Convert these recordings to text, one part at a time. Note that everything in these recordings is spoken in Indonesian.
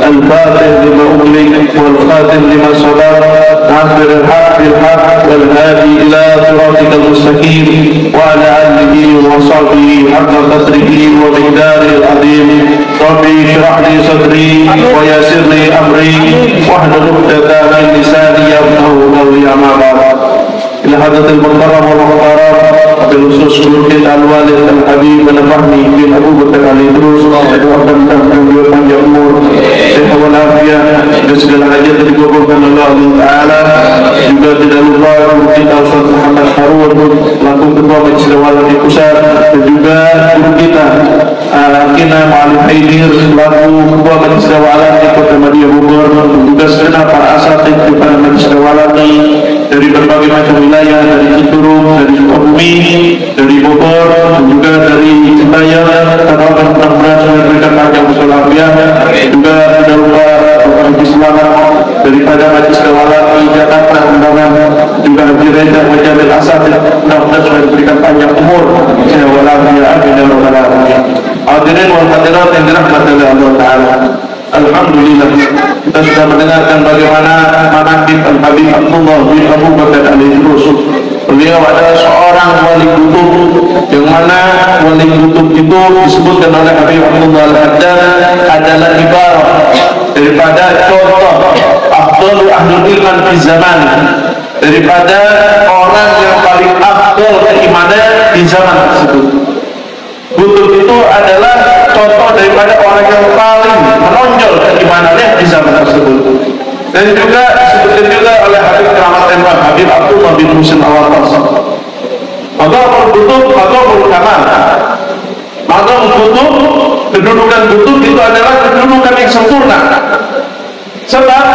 الفاتح لما أغلق والخاتم لما سبق ناصر الحق بالحق والهادي إلى صراطك المستقيم وعلى آله وصحبه حق قدره ومقداره العظيم. ربي اشرح لي صدري ويسر لي أمري واحلل عقدة من لساني يفقهوا قولي. أما بعد، إلى حضرة المحترم والمحترم بالخصوص Syekh Al-Walid Al-Habib Al-Fahmi bin Abu Bakar Al-Idrus, doakan beliau panjang umur, sehat walafiat dan segala hajat dikabulkan oleh Allah Taala. Juga tidak lupa kita Ustaz Muhammad Harun selaku Ketua Majelis Ulama di Pusat, dan juga guru kita Kina Ma'alif Haidir selaku Ketua Majelis Ulama di Kota Madinah Bogor, dan juga segenap para asatidz di Majelis Ulama dari berbagai macam wilayah, dari Citurung, dari Sukabumi, dari Bogor, dan juga dari Citayam. Harapan mudah-mudahan memberikan panjang usia lafiat. Juga tidak lupa Haji Selamat daripada Majelis Ulama di Jakarta, mudah-mudahan juga Haji Reza Majalil Asatidz, mudah-mudahan diberikan panjang umur, sehat walafiat. Amin ya rabbal alamin. Hadirin wal hadirat yang dirahmati oleh Allah Taala, alhamdulillah kita sudah mendengarkan bagaimana manaqib Al-Habib Abdullah bin Abu Bakar Al-Idrus. Beliau adalah seorang wali kutub, yang mana wali kutub itu disebutkan oleh Habib Abdullah Al-Haddad adalah ibarat daripada contoh afdalu ahlul ilman fi zaman, daripada orang yang paling afdal keimanan di zaman tersebut. Kutub itu adalah contoh daripada orang yang paling menonjol keimanannya di zaman tersebut. Dan juga disebutkan juga oleh Habib Keramat Tembak Habib Abdullah bin Muhsin Al-Wattas, Maqamul Kutub, Maqamul Kamal. Maqamul Kutub, kedudukan kutub itu adalah kedudukan yang sempurna, sebab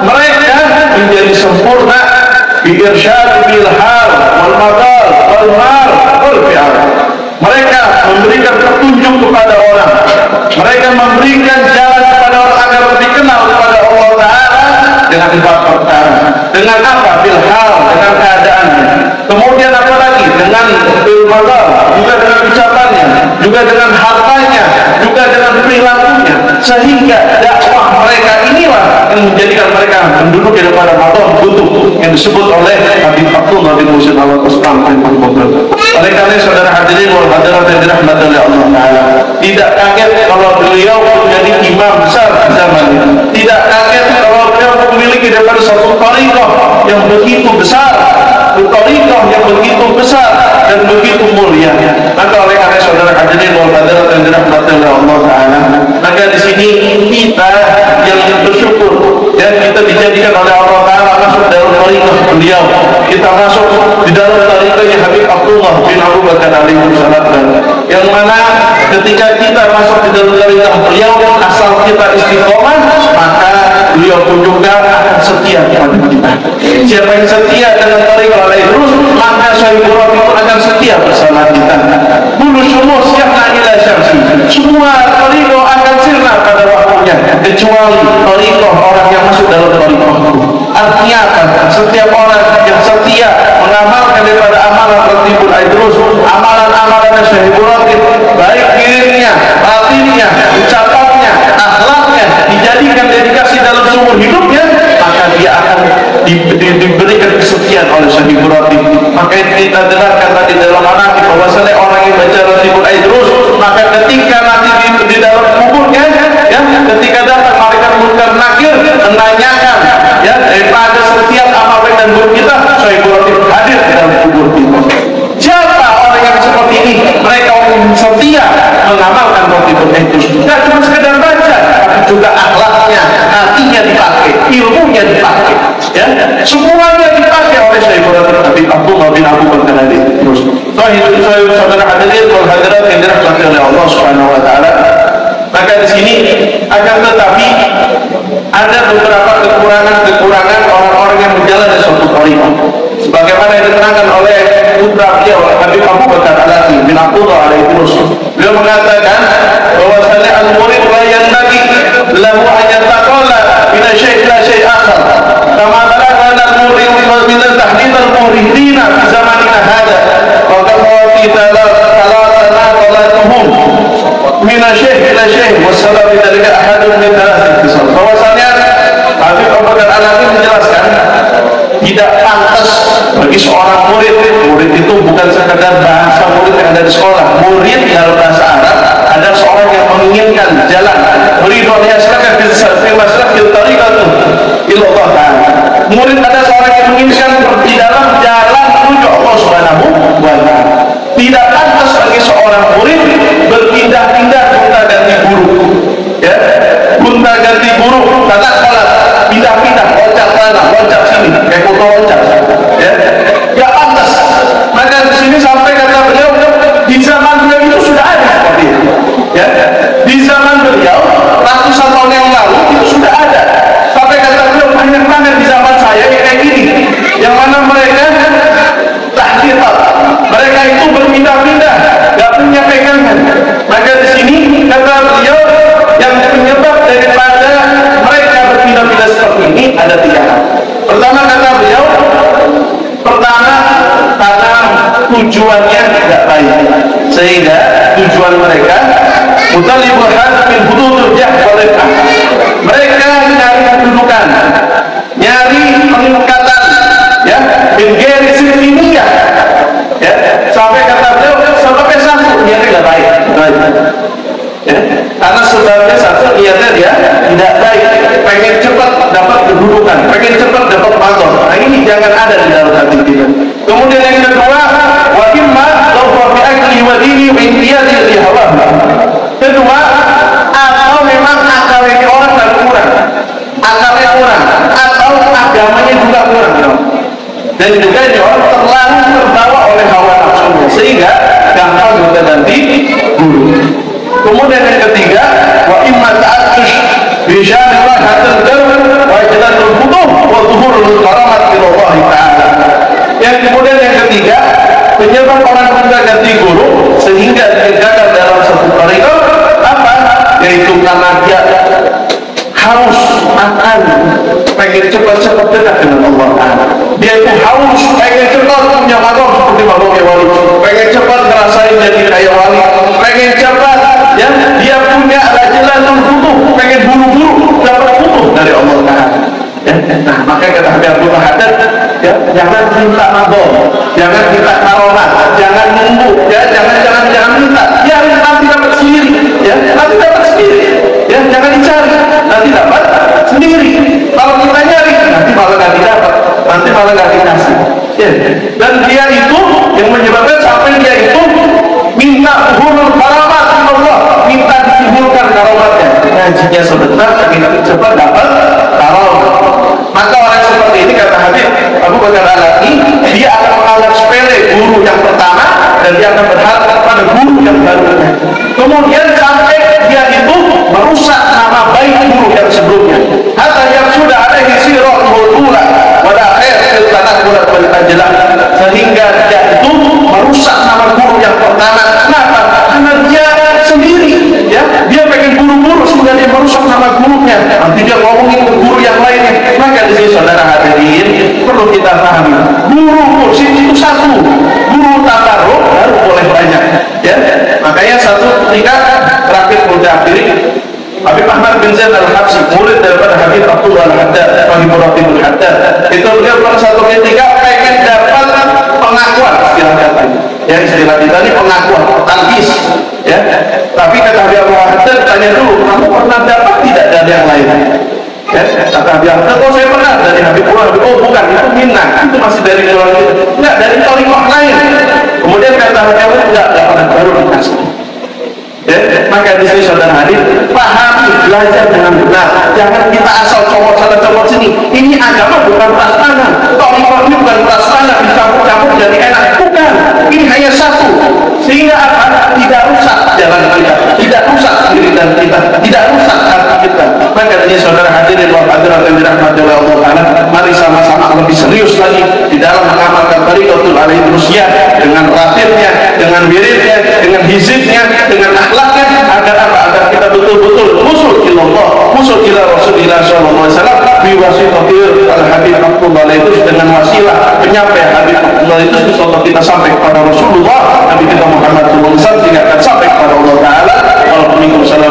mereka menjadi sempurna bi irsyad bil hal wal maqal wal mar wal fi'al. Mereka memberikan petunjuk kepada orang, mereka memberikan jalan kepada orang agar lebih kenal kepada Allah Ta'ala dengan empat perkara. Dengan apa? Bilhal, dengan keadaannya. Kemudian apa lagi? Dengan bilmadal, juga dengan ucapannya, juga dengan hartanya, juga dengan perilakunya. Sehingga dakwah mereka inilah yang menjadikan mereka menduduki daripada maqam kutub yang disebut oleh Habib Abdullah bin Muhsin Al-Wattas. Oleh karena saudara hadirin wal hadirat yang dirahmati oleh Allah Taala, tidak kaget kalau beliau menjadi imam besar di zaman ini. Tidak kaget kalau beliau memiliki daripada satu thariqah yang begitu besar, thariqah yang begitu besar dan begitu mulia. Maka oleh karena saudara hadirin wal hadirat yang dirahmati oleh Allah Taala, maka di sini kita yang bersyukur dan kita dijadikan oleh Allah Taala masuk dalam thariqah beliau. Kita masuk di dalam thariqahnya Habib Abdullah bin Abu Bakar alaihi salam, yang mana ketika kita masuk di dalam thariqah beliau, asal kita istiqomah, maka beliau pun juga akan setia kepada kita. Siapa yang setia dengan thariqah Al-Idrus, maka Sahibul Rabb itu akan setia bersama kita. Bulu syumus yakna ila syamsi, semua thariqah akan sirna pada waktunya, kecuali thariqah orang yang masuk dalam thariqahku. Artinya apa? Setiap orang yang setia mengamalkan daripada amalan Ratibul Idrus, amalan-amalan Sahibul Ratib, baik dirinya, batinnya, ucapannya, akhlaknya, dijadikan dedikasi dalam seumur hidupnya, maka dia akan diberikan kesetiaan oleh Sahibul Ratib. Maka kita dengarkan tadi dalam manaqib bahwasanya orang yang baca Ratibul Idrus, maka ketika nanti di dalam kuburnya, ya, ketika datang malaikat munkar nakir menanyakan, ya, daripada setiap amal baik dan buruk kita, Sahibul Ratib hadir di dalam kubur kita. Siapa orang yang seperti ini? Mereka orang yang setia mengamalkan Ratibul Idrus. Tidak cuma sekedar baca, tapi juga akhlaknya, hatinya dipakai, ilmunya dipakai, ya, semuanya dipakai oleh Sahibul Ratib Habib Abdullah bin Abu Bakar Al-Idrus. Saudara hadirin wal hadirat yang dirahmati oleh Allah Subhanahu wa Ta'ala, maka di sini akan tetapi ada beberapa kekurangan orang-orang yang menjalani suatu thariqah, sebagaimana yang diterangkan oleh putra beliau Habib Abu Bakar Al-Idrus bin Abdullah Al-Idrus. Beliau mengatakan bahwasanya al-murid la yanbaghi lahu an yataqalla min syai' ila syai' akhar, kama balagha al-murid min tahdid al-muridin fi zamanina hadha wa qawati talaqatuhum seorang murid itu bukan sekedar bahasa murid yang ada di sekolah. Murid dalam bahasa Arab ada seorang yang menginginkan jalan muridun yaslaka fil maslakil tariqatu ila Allah Ta'ala. Murid ada seorang yang menginginkan di dalam jalan menuju Allah Subhanahu wa Ta'ala. Tidak pantas bagi seorang murid berpindah-pindah gonta-ganti guru, ya, gonta-ganti guru, kata sholat pindah-pindah, loncat sana, loncat sini, kayak foto loncat, ya, ya pantas. Maka di sini sampai kata beliau, di zaman beliau itu sudah ada seperti itu, ya, di zaman beliau ratusan tahun yang lalu itu sudah ada. Sampai kata beliau banyak banget di zaman saya yang kayak gini, yang mana mereka tahqiqat, mereka itu berpindah-pindah, gak punya pegangan. Maka di sini kata beliau yang penyebab daripada mereka berpindah-pindah seperti ini ada 3 hal. Pertama kata beliau, pertama karena tujuannya tidak baik, sehingga tujuan mereka mutalibul had min hududul jahwalikah, mereka nyari kedudukan, nyari peningkatan, ya, bin geri silminiyah, ya, sampai kata beliau sebabnya satu, niatnya tidak baik, ya, karena sebabnya satu, niatnya dia tidak baik, pengen cepat dapat kedudukan, pengen cepat dapat pangkat. Nah, ini jangan ada di dalam hati kita. Kemudian yang kedua, wa imma law fi akli wa dini wa intiyadi li hawa. Kedua, atau memang akalnya orang dan kurang, akalnya kurang, atau agamanya juga kurang, dan juga ini orang terlalu terbawa oleh hawa nafsunya sehingga gampang berganti guru. Kemudian yang ketiga, wa imma ta'attush bi sya'nillah hatta wa jalatul futuh wa zuhurul karamat ila Allah Ta'ala. Yang kemudian yang ketiga, penyebab orang berganti guru sehingga dia gagal dalam satu tariqah apa? Yaitu karena dia haus akan pengen cepat-cepat dekat dengan Allah Ta'ala. Dia itu haus pengen cepat punya maqam seperti maqamnya wali, pengen cepat ngerasain jadi kayak wali, pengen cepat, ya, dia punya rajulatul futuh, pengen buru-buru dapat futuh dari Allah Ta'ala, ya. Nah, makanya kata Habib Abdul Haddad, ya, jangan minta maqam, jangan minta karomat, jangan nunggu, ya, jangan minta, ya, nanti dapat sendiri, ya, nanti dapat sendiri, ya, jangan dicari, nanti dapat sendiri. Kalau kita nyari, nanti malah nggak didapat, nanti malah nggak dikasih, ya. Dan dia itu yang menyebabkan sampai dia itu minta hurul karamat Allah, minta dihulkan karomatnya, ngajinya sebentar, kita cepat dapat karomat. Maka orang seperti ini kata Habib Abu Bakar Al-Laki, dia akan menganggap sepele guru yang pertama dan dia akan berharap pada guru yang barunya. Kemudian sampai dia itu merusak nama baik guru yang sebelumnya. Hatta yang sudah ada isi rohul ula pada akhir tanah bulat bertajalah, sehingga dia itu merusak nama guru yang pertama. Kenapa? Karena dia sendiri, ya, dia pengen buru-buru sehingga dia merusak nama gurunya. Nanti dia ngomongin ke guru yang lainnya. Maka di sini saudara hadirin perlu kita pahami, guru kursi itu satu, guru tabarruk baru boleh banyak, ya. Makanya satu ketika Rakib Mudafiri Habib Ahmad bin Zaid Al-Habsyi, murid daripada Habib Abdullah Al-Haddad, Habib Rafiul Haddad, itu beliau pada satu ketika pengen dapat pengakuan, istilah katanya, ya, istilah kita ini pengakuan, talbis, ya. Tapi kata Habib Al-Haddad, tanya dulu, kamu pernah dapat tidak dari yang lain? Ya, kata Habib Al-Haddad, oh saya pernah dari Habib Ullah. Oh bukan, itu minat, itu masih dari keluarga itu, enggak, dari thariqah lain. Kemudian kata Habib Al-Haddad, enggak pernah, baru dikasih. Ya, maka di sini saudara hadir, pahami, belajar dengan benar. Jangan kita asal comot sana comot sini. Ini agama bukan prasmanan, thariqah ini bukan prasmanan dicampur-campur jadi enak, bukan. Ini hanya satu, sehingga apa? Tidak rusak jalan kita, tidak rusak diri dan kita, tidak rusak hati kita. Maka ini saudara hadirin wa hadirat yang dirahmati oleh Allah Ta'ala, mari sama-sama lebih serius lagi di dalam mengamalkan thariqatul alaihirusiyah dengan ratibnya, dengan wiridnya, dengan hizibnya, dengan akhlaknya, agar apa? Agar kita betul-betul musul ilallah, musul ila Rasulullah SAW, biwasitatil al-Habib Abdullah itu, dengan wasilah penyampai Habib Abdullah itu, insyaallah kita sampai kepada Rasulullah Nabi kita Muhammad SAW, sehingga akan sampai kepada Allah Ta'ala. Waalaikumsalam